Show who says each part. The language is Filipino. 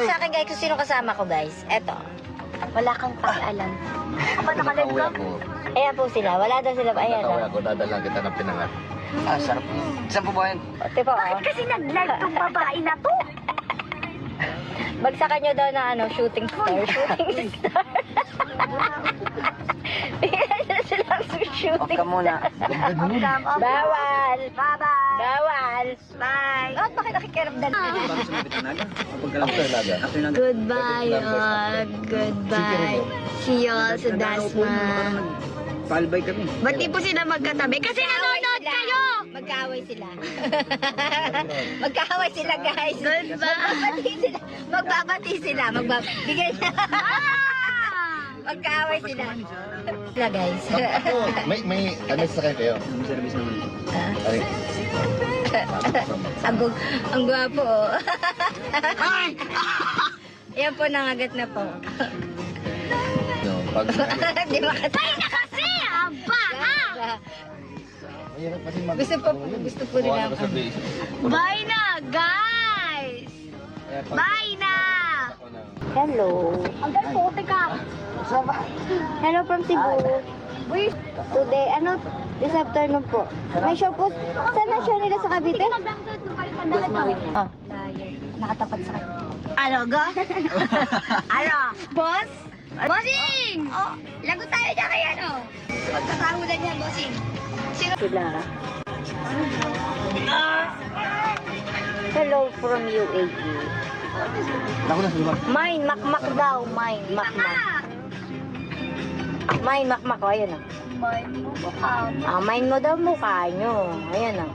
Speaker 1: sa akin guys kung sino kasama ko guys. Eto. Wala kang pakialam. Aba, nakalive ka? Ayan po sila. Wala daw sila. Ayan
Speaker 2: Nakauwi
Speaker 1: na.
Speaker 2: ako, dadalang kita ng pinangat. Ah, sarap. Saan po ba yan?
Speaker 1: Tipo,
Speaker 3: Bakit kasi nag-live tong babae na to?
Speaker 1: bagsakan nyo daw na ano, shooting star. Shooting star. Bigyan na silang shooting
Speaker 2: Off ka muna.
Speaker 1: Bawal.
Speaker 3: Bye-bye.
Speaker 1: Bawal.
Speaker 3: Bye.
Speaker 1: Oh, bakit nakikiramdam na?
Speaker 2: Talaga.
Speaker 3: Goodbye, all. Goodbye. See you all sa Dasma.
Speaker 2: Palbay kami.
Speaker 3: Ba't di po sila magkatabi? Kasi nanonood kayo!
Speaker 1: Magkaaway sila. Magkaaway sila, guys.
Speaker 3: Goodbye.
Speaker 1: Magbabati sila. Bigay na. Magkaaway sila. Sila, guys.
Speaker 2: May ano sa kayo kayo? Service naman. Ay.
Speaker 1: Ang gwapo, oh. Yan po, nangagat na po.
Speaker 2: No, pag
Speaker 1: Di makatayo.
Speaker 3: Ay, na kasi! Aba!
Speaker 2: mahirap kasi
Speaker 1: Gusto po nila.
Speaker 3: Bye na, guys! Bye na!
Speaker 1: Hello.
Speaker 3: Ang puti ka!
Speaker 1: Hello from Cebu. Today, this afternoon po. May show po. Saan na show nila sa Cavite? Oh. Nakatapat sa kanya.
Speaker 3: Ano, ga? Ano?
Speaker 1: Boss?
Speaker 3: Bossing!
Speaker 1: Oh, lagot tayo dyan kay ano. Pagkakahulan niya, bossing. Sino? Sila. Hello from UAE.
Speaker 2: Naku na, diba?
Speaker 1: Mine, makmak daw. Mine, makmak. Mine, makmak. O, ayan o.
Speaker 3: Mine mo.
Speaker 1: Mine mo daw mukha nyo. Ayan o.